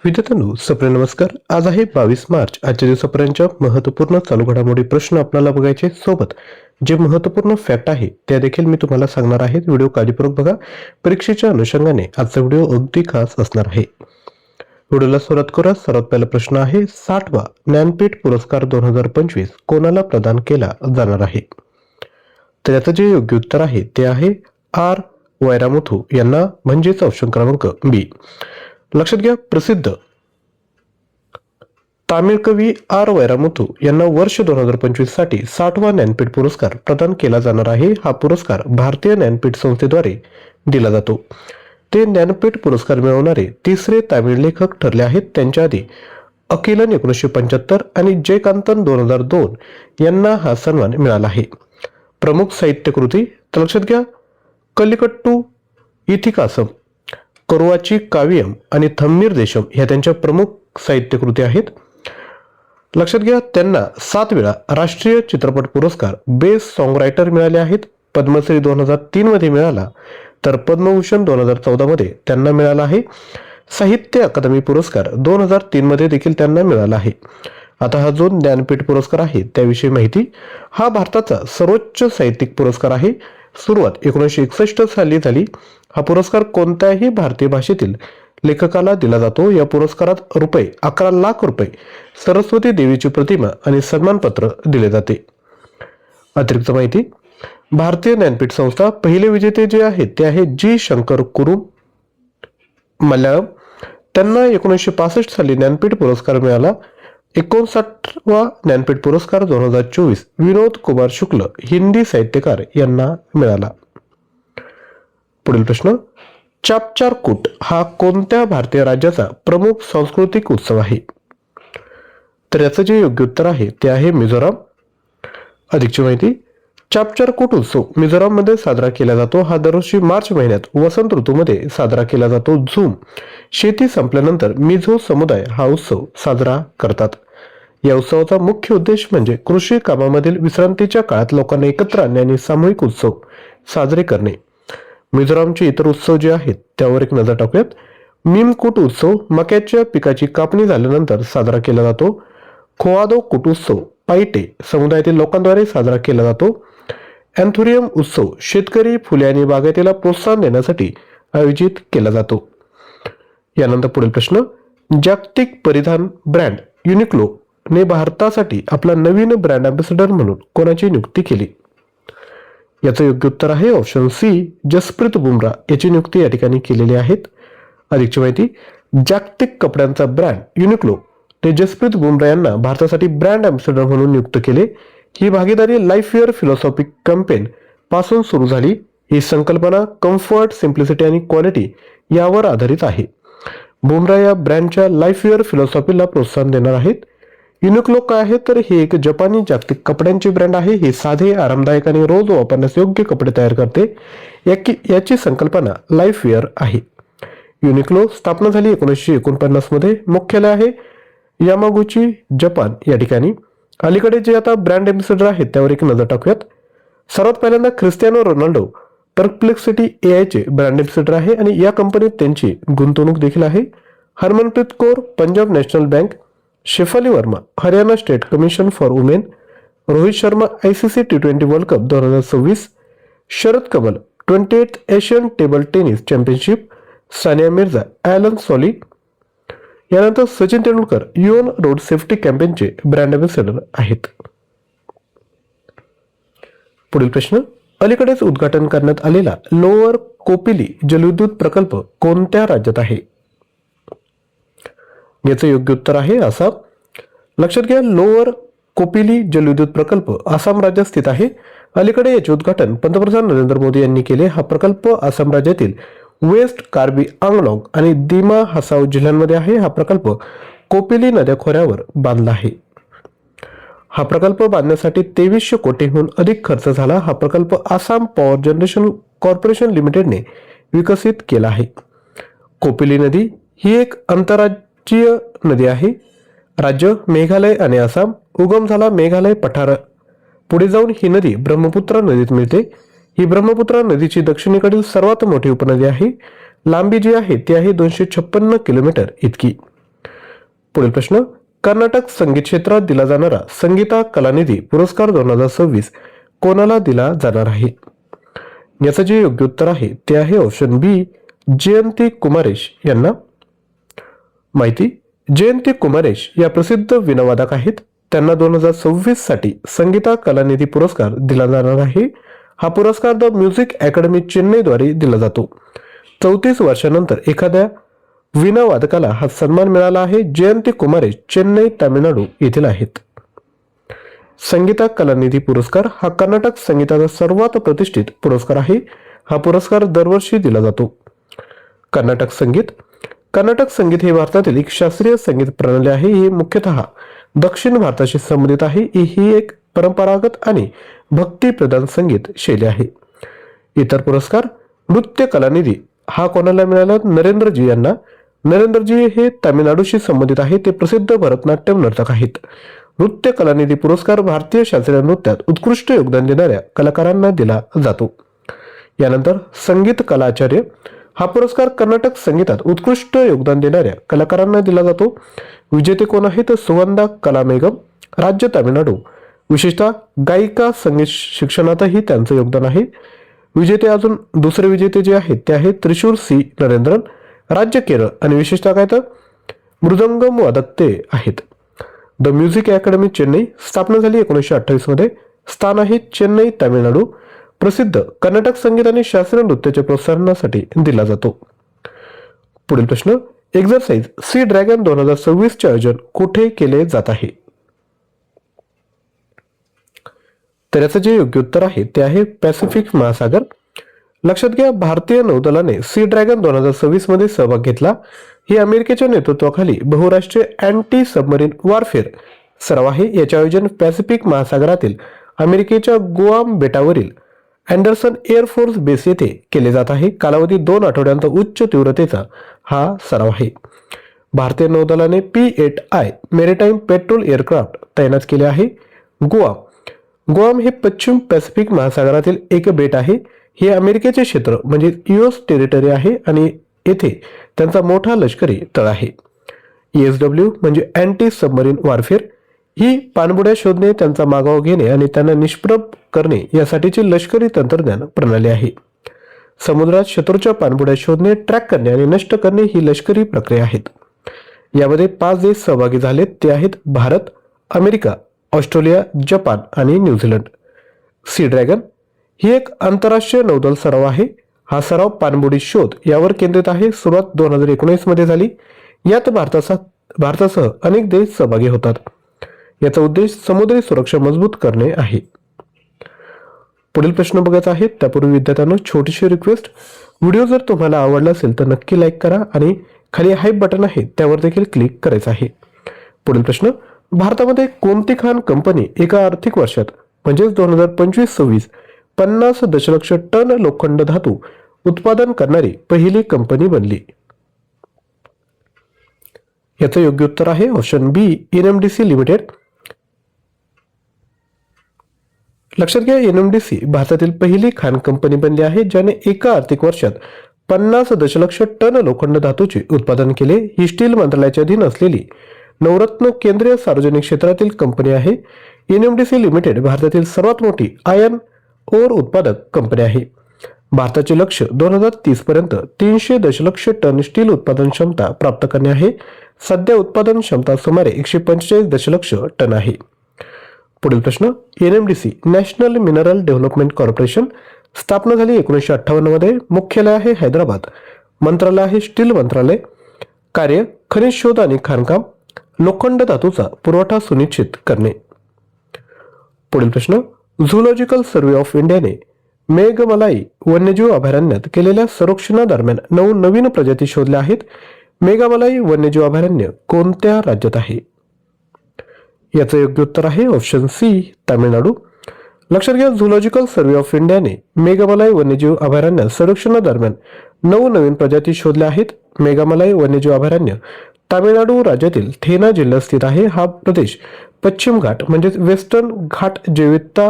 विद्यार्थ्यांनो सप्रे नमस्कार. आज आहे 22 मार्च. आजच्या दिवसापर्यंतच्या महत्त्वपूर्ण चालू घडामोडी प्रश्न आपल्याला बघायचे. सोबत जे महत्त्वपूर्ण फॅक्ट आहे त्या देखील मी तुम्हाला सांगणार आहे. व्हिडिओ काळजीपूर्वक बघा. परीक्षेच्या अनुषंगाने आजचा व्हिडिओ अगदी खास असणार आहे. व्हिडिओला सुरुवात करूया. सर्वात पहिला प्रश्न आहे, 60वा ज्ञानपीठ पुरस्कार 2025 कोणाला प्रदान केला जाणार आहे? तर याचं जे योग्य उत्तर आहे ते आहे आर वैरामुथू यांना, म्हणजेच ऑप्शन क्रमांक बी. लक्षात घ्या, प्रसिद्ध तामिळ कवी आर वैरामुथू यांना वर्ष 2025 साठी 60वा ज्ञानपीठ पुरस्कार प्रदान केला जाणार आहे. हा पुरस्कार भारतीय ज्ञानपीठ संस्थेद्वारे दिला जातो. ते ज्ञानपीठ पुरस्कार मिळवणारे तिसरे तामिळ लेखक ठरले आहेत. त्यांच्या आधी अकिलन 1975 आणि जयकांतन 2002 यांना हा सन्मान मिळाला आहे. प्रमुख साहित्य कृती तर लक्षात घ्या, कल्लिकट्टू इथिकासम, करुवाची काव्यम आणि थम्मीर देशम ह्या त्यांच्या प्रमुख साहित्य कृती आहेत. लक्षात घ्या, त्यांना 7 वेळा राष्ट्रीय चित्रपट पुरस्कार बेस्ट सॉन्ग रायटर मिळाले आहेत. पद्मश्री 2003 मध्ये मिळाला, तर पद्मभूषण 2014 मध्ये त्यांना मिळाला आहे. साहित्य अकादमी पुरस्कार 2003 मध्ये देखील त्यांना मिळाला आहे. आता हा जो ज्ञानपीठ पुरस्कार आहे त्याविषयी माहिती. हा भारताचा सर्वोच्च साहित्यिक पुरस्कार आहे. सुरुवात 1961 साली झाली. हा पुरस्कार कोणत्याही भारतीय भाषेतील लेखकाला दिला जातो. या पुरस्कारात ₹11 लाख, सरस्वती देवीची प्रतिमा आणि सन्मानपत्र दिले जाते. अतिरिक्त माहिती, भारतीय ज्ञानपीठ संस्था पहिले विजेते जे आहेत ते आहेत जी शंकर कुरुम, मल्याळम. त्यांना 1965 साली ज्ञानपीठ पुरस्कार मिळाला. 59वा ज्ञानपीठ पुरस्कार 2024 विनोद कुमार शुक्ल, हिंदी साहित्यकार यांना मिळाला. पुढील प्रश्न, चापचारकूट हा कोणत्या भारतीय राज्याचा प्रमुख सांस्कृतिक उत्सव आहे? तर याचं जे योग्य उत्तर आहे ते आहे मिझोराम. अधिकची माहिती, चापचारकूट उत्सव मिझोराम मध्ये साजरा केला जातो. हा दरवर्षी मार्च महिन्यात वसंत ऋतूमध्ये साजरा केला जातो. झूम शेती संपल्यानंतर मिझो समुदाय हा उत्सव साजरा करतात. या उत्सवाचा मुख्य उद्देश म्हणजे कृषी कामामधील विश्रांतीच्या काळात लोकांना एकत्र आणणे आणि सामूहिक उत्सव साजरे करणे. मिझोरामचे इतर उत्सव जे आहेत त्यावर एक नजर टाकूयात. मिमकूट उत्सव मक्याच्या पिकाची कापणी झाल्यानंतर साजरा केला जातो. खोआदो कुट उत्सव पाईटे समुदायातील लोकांद्वारे साजरा केला जातो. अँथोरियम उत्सव शेतकरी, फुले आणि बागायतीला प्रोत्साहन देण्यासाठी आयोजित केला जातो. यानंतर पुढील प्रश्न, जागतिक परिधान ब्रँड युनिक्लो ने भारतासाठी आपला नवीन ब्रँड अँबॅसेडर म्हणून कोणाची नियुक्ती केली? याचं योग्य उत्तर आहे ऑप्शन सी, जसप्रीत बुमरा याची नियुक्ती या ठिकाणी केलेली आहे. अधिकची माहिती, जागतिक कपड्यांचा ब्रँड युनिक्लो ने जसप्रीत बुमरा यांना भारतासाठी ब्रँड अँबॅसेडर म्हणून नियुक्त केले. ही भागीदारी लाईफ इयर फिलॉसॉफी कॅम्पेन पासून सुरू झाली. ही संकल्पना कम्फर्ट, सिम्प्लिसिटी आणि क्वालिटी यावर आधारित आहे. बुमरा या ब्रँडच्या लाईफ इयर फिलॉसॉफीला प्रोत्साहन देणार आहेत. युनिक्लो काय आहे तर हे एक जपानी जागतिक कपड्यांचे ब्रँड आहे. हे साधे, आरामदायक आणि रोज वापरण्यास योग्य कपडे तयार करते. याची संकल्पना लाईफ इयर आहे. युनिक्लो स्थापना झाली 1949 मध्ये. मुख्यालय आहे यामागुची, जपान या ठिकाणी. अलीकडे जे आता ब्रँड एम्बॅसेडर आहेत त्यावर एक नजर टाकूयात. सर्वात पहिल्यांदा ख्रिस्टियानो रोनाल्डो परप्लेक्सिटी AI चे ब्रँड एम्बॅसेडर आहे आणि या कंपनीत त्यांची गुंतवणूक देखील आहे. Harmanpreet Kaur Punjab national bank, Shafali Verma Haryana state commission for women, Rohit Sharma ICC T20 world cup 2026, Sharath Kamal 28th Asian table tennis championship, Sania Mirza Allen Solly. यानंतर Sachin Tendulkar UN road safety कॅम्पेनचे ब्रँड अँबॅसेडर आहेत. पुढील प्रश्न, अलीकडेच उद्घाटन करण्यात आलेला लोअर कोपिली जलविद्युत प्रकल्प कोणत्या राज्यात आहे? याचं योग्य उत्तर आहे आसाम. लक्षात घ्या, लोअर कोपिली जलविद्युत प्रकल्प आसाम राज्यात स्थित आहे. अलीकडे याचे उद्घाटन पंतप्रधान नरेंद्र मोदी यांनी केले. हा प्रकल्प आसाम राज्यातील वेस्ट कार्बी आंगलॉंग आणि दिमा हसाव जिल्ह्यांमध्ये आहे. हा प्रकल्प कोपिली नद्या खोऱ्यावर बांधला आहे. हा प्रकल्प बांधण्यासाठी 2300 कोटींहून अधिक खर्च झाला. हा प्रकल्प आसाम पॉवर जनरेशन कॉर्पोरेशन लिमिटेडने विकसित केला आहे. कोपिली नदी ही एक आंतरराज्यीय नदी आहे. राज्य मेघालय आणि आसाम. उगम झाला मेघालय पठार. पुढे जाऊन ही नदी ब्रह्मपुत्रा नदीत मिळते. ही ब्रह्मपुत्रा नदीची दक्षिणेकडील सर्वात मोठी उपनदी आहे. लांबी जी आहे ती आहे 256 किलोमीटर इतकी. पुढील प्रश्न, कर्नाटक संगीत क्षेत्रात दिला जाणारा संगीता कलानिधी पुरस्कार 2026 कोणाला दिला जाणार आहे? याचं जे योग्य उत्तर आहे ते आहे ऑप्शन बी, जयंती कुमारेश यांना. माहिती, जयंती कुमारेश या प्रसिद्ध वीणावादक आहेत. त्यांना 2026 साठी संगीता कलानिधी पुरस्कार दिला जाणार आहे. हा पुरस्कार द म्युझिक अकॅडमी चेन्नईद्वारे दिला जातो. 34 वर्षानंतर एखाद्या वीणावादकाला हा सन्मान मिळाला आहे. जयंती कुमारेश चेन्नई, तामिळनाडू येथील आहेत. संगीता कलानिधी पुरस्कार हा कर्नाटक संगीताचा सर्वात प्रतिष्ठित पुरस्कार आहे. हा पुरस्कार दरवर्षी दिला जातो. कर्नाटक संगीत, कर्नाटक संगीत हे भारतातील एक शास्त्रीय संगीत प्रणाली आहे. ही मुख्यतः दक्षिण भारताशी संबंधित आहे. ही एक परंपरागत आणि भक्तिप्रधान संगीत शैली आहे. इतर पुरस्कार, नृत्य कलानिधी हा कोणाला मिळाला? नरेंद्रजी यांना. नरेंद्रजी हे तामिळनाडूशी संबंधित आहे. ते प्रसिद्ध भरतनाट्यम नर्तक आहेत. नृत्य कलानिधी पुरस्कार भारतीय शास्त्रीय नृत्यात उत्कृष्ट योगदान देणाऱ्या कलाकारांना दिला जातो. यानंतर संगीत कलाचार्य हा पुरस्कार कर्नाटक संगीतात उत्कृष्ट योगदान देणाऱ्या कलाकारांना दिला जातो. विजेते कोण आहेत? सुगंधा कलामेगम, राज्य तामिळनाडू. विशेषतः गायिका संगीत शिक्षणातही त्यांचं योगदान आहे. विजेते अजून दुसरे विजेते जे आहेत ते आहेत त्रिशूर सी नरेंद्रन, राज्य केरळ. आणि विशेषतः काय तर मृदंगम वादक ते आहेत. द म्युझिक अकॅडमी चेन्नई स्थापना झाली 1928 मध्ये. स्थान आहे चेन्नई, तामिळनाडू. प्रसिद्ध कर्नाटक संगीत आणि शास्त्रीय नृत्याच्या प्रोत्साहनासाठी दिला जातो. पुढील प्रश्न, एक्झरसाइज सी ड्रॅगन 2026 चे आयोजन कुठे केले जात आहे? तर याचं जे योग्य उत्तर आहे ते आहे पॅसिफिक महासागर. लक्षात घ्या, भारतीय नौदलाने सी ड्रॅगन 2026 मध्ये सहभाग घेतला. ही अमेरिकेच्या नेतृत्वाखाली बहुराष्ट्रीय अँटी सबमरीन वॉरफेअर सराव आहे. याचे आयोजन पॅसिफिक महासागरातील अमेरिकेच्या गुआम बेटावरील अँडरसन एअरफोर्स बेस येथे केले जात आहे. कालावधी 2 आठवड्यांचा उच्च तीव्रतेचा हा सराव आहे. भारतीय नौदलाने P-8I मेरीटाईम पेट्रोल एअरक्राफ्ट तैनात केले आहे. गुआम, गुआम हे पश्चिम पॅसिफिक महासागरातील एक बेट आहे. हे अमेरिकेचे क्षेत्र म्हणजे US टेरिटरी आहे आणि येथे त्यांचा मोठा लष्करी तळ आहे. ESW म्हणजे अँटी सबमरीन वॉरफेअर. ही पाणबुड्या शोधणे, त्यांचा मागोवा घेणे आणि त्यांना निष्प्रभ करणे यासाठीची लष्करी तंत्रज्ञान प्रणाली आहे. समुद्रात शत्रूच्या पाणबुड्या शोधणे, ट्रॅक करणे आणि नष्ट करणे ही लष्करी प्रक्रिया आहेत. यामध्ये 5 देश सहभागी झालेत. ते आहेत भारत, अमेरिका, ऑस्ट्रेलिया, जपान आणि न्यूझीलंड. सी ड्रॅगन ही एक आंतरराष्ट्रीय नौदल सराव आहे. हा सराव पाणबुडी शोध यावर केंद्रित आहे. सुरुवात 2019 मध्ये झाली. यात भारतासह अनेक देश सहभागी होतात. याचा उद्देश समुद्री सुरक्षा मजबूत करणे आहे. पुढील प्रश्न बघायचा आहे त्यापूर्वी विद्यार्थ्यांनो छोटीशी रिक्वेस्ट, व्हिडिओ जर तुम्हाला आवडला असेल तर नक्की लाईक करा आणि खाली हाईप बटन आहे त्यावर देखील क्लिक करायचं आहे. पुढील प्रश्न, भारतामध्ये कोणती खाण कंपनी एका आर्थिक वर्षात म्हणजेच 2025-26 50 दशलक्ष टन लोखंड धातू उत्पादन करणारी पहिली कंपनी बनली? याचं योग्य उत्तर आहे ऑप्शन बी, NMDC लिमिटेड. लक्षात घ्या, NMDC भारतातील पहिली खाण कंपनी बनली आहे ज्याने एका आर्थिक वर्षात 50 दशलक्ष टन लोखंड धातूचे उत्पादन केले. ही स्टील मंत्रालयाच्या अधीन असलेली नवरत्न केंद्रीय सार्वजनिक क्षेत्रातील कंपनी आहे. NMDC लिमिटेड भारतातील सर्वात मोठी आयर्न ओर उत्पादक कंपनी आहे. भारताचे लक्ष्य 2030 पर्यंत 300 दशलक्ष टन स्टील उत्पादन क्षमता प्राप्त करणे आहे. सध्या उत्पादन क्षमता सुमारे 145 दशलक्ष टन आहे. पुढील प्रश्न, NMDC national mineral development corporation स्थापना झाली 1958 मध्ये. मुख्यालय आहे हैदराबाद. मंत्रालय आहे स्टील मंत्रालय. कार्य खनिज शोध आणि खाणकाम, लोखंड धातूचा पुरवठा सुनिश्चित करणे. पुढील प्रश्न, झूलॉजिकल सर्व्हे ऑफ इंडियाने मेघमलाई वन्यजीव अभयारण्यात केलेल्या सर्वेक्षणादरम्यान 9 नवीन प्रजाती शोधल्या आहेत. मेघमलाई वन्यजीव अभयारण्य कोणत्या राज्यात आहे? याचं योग्य उत्तर आहे ऑप्शन सी, तामिळनाडू. लक्षात घ्या, झूलॉजिकल सर्व्हे ऑफ इंडियाने मेघमलाई वन्यजीव अभयारण्यात सर्वेक्षणादरम्यान 9 नवीन प्रजाती शोधल्या आहेत. मेघमलाई वन्यजीव अभयारण्य तामिळनाडू राज्यातील थेना जिल्ह्यात स्थित आहे. हा प्रदेश पश्चिम घाट म्हणजेच वेस्टर्न घाट जैविकता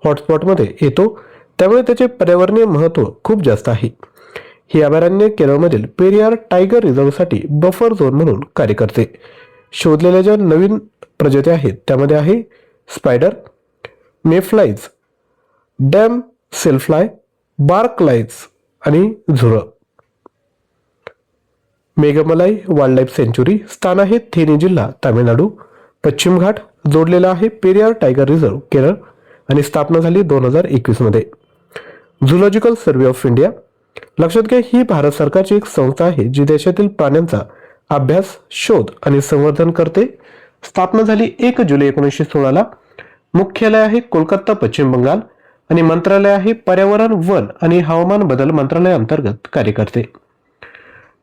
हॉटस्पॉटमध्ये येतो, त्यामुळे त्याचे पर्यावरणीय महत्त्व खूप जास्त आहे. ही अभयारण्य केरळमधील पेरियार टायगर रिझर्वसाठी बफर झोन म्हणून कार्य करते. शोधलेल्या ज्या नवीन प्रजाती आहेत त्यामध्ये आहे स्पायडर, मेफ्लाईज, डॅम सेलफ्लाय, बार्कलाईज आणि झुरळ. मेघमलाई वाईल्डलाईफ सँच्युरी स्थान आहे थेनी जिल्हा तामिळनाडू. पश्चिम घाट जोडलेला आहे पेरियार टायगर रिझर्व केरळ आणि स्थापना झाली 2021 मध्ये. झुलॉजिकल सर्व्हे ऑफ इंडिया, लक्षात घ्या ही भारत सरकारची एक संस्था आहे जी देशातील प्राण्यांचा अभ्यास, शोध आणि संवर्धन करते. स्थापना झाली 1 जुलै 1916 ला. मुख्यालय आहे कोलकाता, पश्चिम बंगाल आणि मंत्रालय आहे पर्यावरण, वन आणि हवामान बदल मंत्रालय अंतर्गत कार्य करते.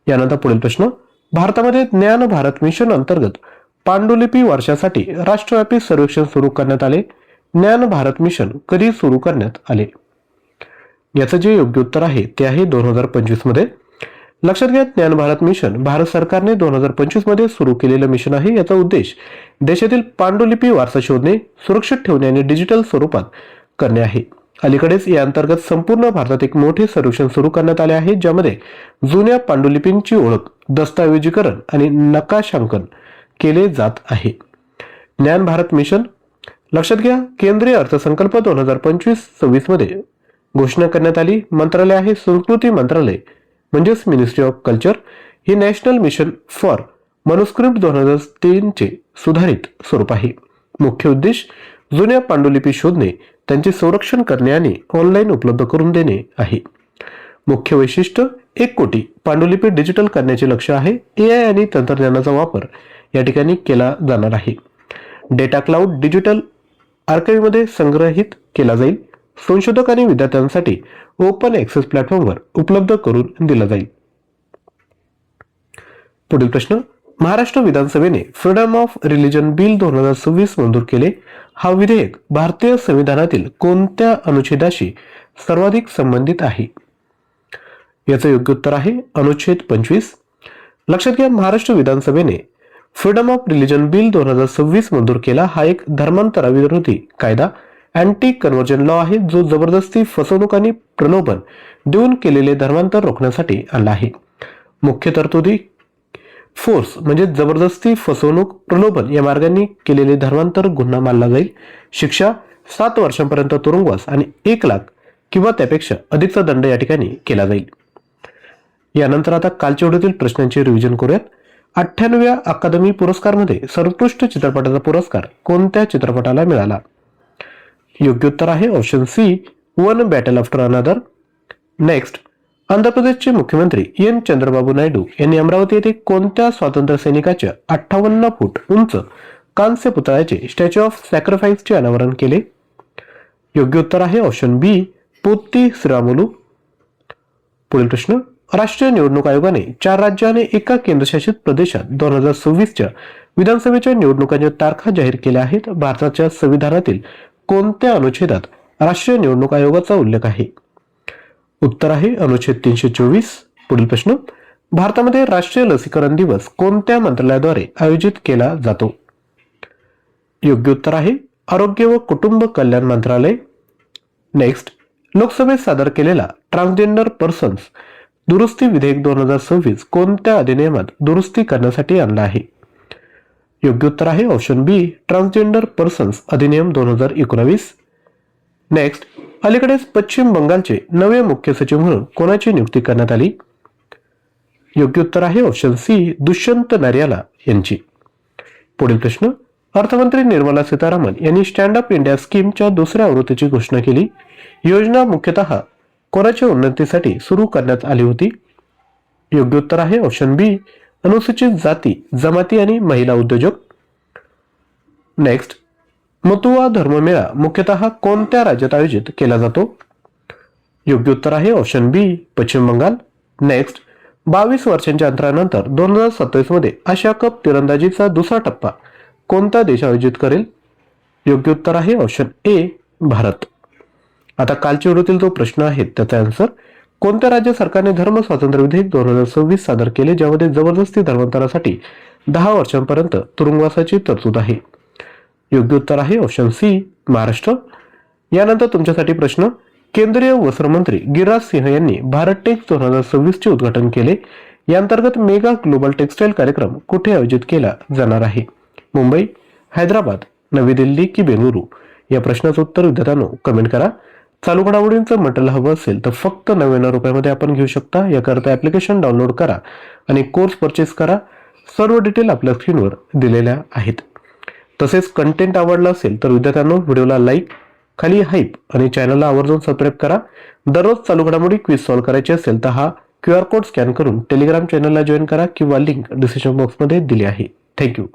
यानंतर पुढील प्रश्न, भारतामध्ये ज्ञान भारत मिशन अंतर्गत पांडुलिपी वर्षासाठी राष्ट्रव्यापी सर्वेक्षण सुरू करण्यात आले. ज्ञान भारत मिशन कधी सुरू करण्यात आले? याचं जे योग्य उत्तर आहे ते आहे 2025 मध्ये. लक्षात घ्या ज्ञान भारत मिशन भारत सरकारने 2025 मध्ये सुरू केलेलं मिशन आहे. याचा उद्देश देशातील पांडुलिपी वारसा शोधणे, सुरक्षित ठेवणे आणि डिजिटल स्वरूपात करणे आहे. अलीकडेच या अंतर्गत संपूर्ण भारतात एक मोठे सर्वेक्षण सुरू करण्यात आले आहे ज्यामध्ये जुन्या पांडुलिपींची ओळख, दस्तऐवजीकरण आणि नकाशांकन केले जात आहे. ज्ञान भारत मिशन, लक्षात घ्या केंद्रीय अर्थसंकल्प 2025-26 मध्ये घोषणा करण्यात आली. मंत्रालय आहे संस्कृती मंत्रालय म्हणजेच ministry of culture. He national mission for manuscript 2003 चे सुधारित स्वरूप आहे. मुख्य उद्देश जुन्या पांडुलिपी शोधणे, त्यांचे संरक्षण करणे आणि ऑनलाईन उपलब्ध करून देणे आहे. मुख्य वैशिष्ट्य 1 कोटी पांडुलिपी डिजिटल करण्याचे लक्ष्य आहे. AI आणि तंत्रज्ञानाचा वापर या ठिकाणी केला जाणार आहे. डेटा क्लाउड डिजिटल आर्काइव्हमध्ये संग्रहित केला जाईल. संशोधक आणि विद्यार्थ्यांसाठी ओपन ऍक्सेस प्लॅटफॉर्मवर उपलब्ध करून दिला जाईल. पुढील प्रश्न, महाराष्ट्र विधानसभेने फ्रीडम ऑफ रिलिजन बिल 2026 मंजूर केले. हा विधेयक भारतीय संविधानातील कोणत्या अनुच्छेदाशी सर्वाधिक संबंधित आहे? याचं योग्य उत्तर आहे अनुच्छेद 25. लक्षात घ्या महाराष्ट्र विधानसभेने फ्रीडम ऑफ रिलिजन बिल 2026 मंजूर केला. हा एक धर्मांतराविरोधी कायदा, अँटी कन्व्हर्जन लॉ आहे जो जबरदस्ती, फसवणूक आणि प्रलोभन देऊन केलेले धर्मांतर रोखण्यासाठी आणला आहे. मुख्य तरतुदी फोर्स म्हणजे जबरदस्ती, फसवणूक, प्रलोभन या मार्गांनी केलेले धर्मांतर गुन्हा मानला जाईल. शिक्षा 7 वर्षांपर्यंत तुरुंगवास आणि 1 लाख किंवा त्यापेक्षा अधिकचा दंड या ठिकाणी केला जाईल. यानंतर आता कालच्या व्हिडिओतील प्रश्नांचे रिव्हिजन करूयात. 98व्या अकादमी पुरस्कारमध्ये सर्वोत्कृष्ट चित्रपटाचा पुरस्कार कोणत्या चित्रपटाला मिळाला? योग्य उत्तर आहे option C, one battle after another. Next, Andhra प्रदेशचे मुख्यमंत्री एन चंद्रबाबू नायडू यांनी अमरावती येथे कोणत्या स्वातंत्र्य सैनिकाच्या 58 फूट उंच कांस्य पुतळ्याचे स्टॅच्यू ऑफ सॅक्रिफाईसचे अनावरण केले? योग्य उत्तर आहे ऑप्शन बी, पोत्ती श्रीरामुलू. पुढील प्रश्न, राष्ट्रीय निवडणूक आयोगाने 4 राज्य आणि 1 केंद्रशासित प्रदेशात 2026च्या विधानसभेच्या निवडणुकांच्या तारखा जाहीर केल्या आहेत. भारताच्या संविधानातील कोणत्या अनुच्छेदात राष्ट्रीय निवडणूक आयोगाचा उल्लेख आहे? उत्तर आहे अनुच्छेद 324. पुढील प्रश्न, भारतामध्ये राष्ट्रीय लसीकरण दिवस कोणत्या मंत्रालयाद्वारे आयोजित केला जातो? योग्य उत्तर आहे आरोग्य व कुटुंब कल्याण मंत्रालय. नेक्स्ट, लोकसभेत सादर केलेला ट्रान्सजेंडर पर्सन्स दुरुस्ती विधेयक 2026 कोणत्या अधिनियमात दुरुस्ती करण्यासाठी आणला आहे? योग्य उत्तर आहे ऑप्शन बी, ट्रान्सजेंडर पर्सन्स अधिनियम 2019. नेक्स्ट, अलीकडेच पश्चिम बंगालचे नवे मुख्य सचिव म्हणून कोणाची नियुक्ती करण्यात आली? योग्य उत्तर आहे ऑप्शन सी, दुष्यंत नर्याला यांची. पुढील प्रश्न, अर्थमंत्री निर्मला सीतारामन यांनी स्टँड अप इंडिया स्कीमच्या 2ऱ्या आवृत्तीची घोषणा केली. योजना मुख्यतः कोणाच्या उन्नतीसाठी सुरू करण्यात आली होती? योग्य उत्तर आहे ऑप्शन बी, अनुसूचित जाती, जमाती आणि महिला उद्योजक. नेक्स्ट, मथुआ धर्ममेळा मुख्यतः कोणत्या राज्यात आयोजित केला जातो? योग्य उत्तर आहे ऑप्शन बी, पश्चिम बंगाल. नेक्स्ट, 22 वर्षांच्या अंतरानंतर 2027 मध्ये आशिया कप तिरंदाजीचा 2रा टप्पा कोणता देश आयोजित करेल? योग्य उत्तर आहे ऑप्शन ए, भारत. आता कालच्या व्हिडिओतील जो प्रश्न आहे त्याचा आन्सर, कोणत्या राज्य सरकारने धर्म स्वातंत्र्य विधेयक 2026 सादर केले ज्यामध्ये जबरदस्ती धर्मांतरासाठी 10 वर्षांपर्यंत तुरुंगवासाची तरतूद आहे? योग्य उत्तर आहे ऑप्शन सी, महाराष्ट्र. यानंतर तुमच्यासाठी प्रश्न, केंद्रीय वस्त्रमंत्री गिरिराज सिंह यांनी भारत टेक्स 2026 चे उद्घाटन केले. या अंतर्गत मेगा ग्लोबल टेक्सटाईल कार्यक्रम कुठे आयोजित केला जाणार आहे? मुंबई, हैदराबाद, नवी दिल्ली की बेंगळुरू? या प्रश्नाचं उत्तर विद्यार्थ्यांनो कमेंट करा. चालू घडामोडींचं मटेरियल हवं असेल तर फक्त 99 रुपयामध्ये आपण घेऊ शकता. याकरता ऍप्लिकेशन डाउनलोड करा आणि कोर्स परचेस करा. सर्व डिटेल आपल्या स्क्रीनवर दिलेल्या आहेत. तसेच कंटेंट आवडला असेल तर विद्यार्थ्यांनो व्हिडिओला लाईक, खाली हाईप आणि चॅनलला आवर्जून सबस्क्राईब करा. दररोज चालू घडामोडी क्विज सॉल्व्ह करायची असेल तर हा QR कोड स्कॅन करून टेलिग्राम चॅनलला जॉईन करा किंवा लिंक डिस्क्रिप्शन बॉक्समध्ये दिली आहे. थँक्यू.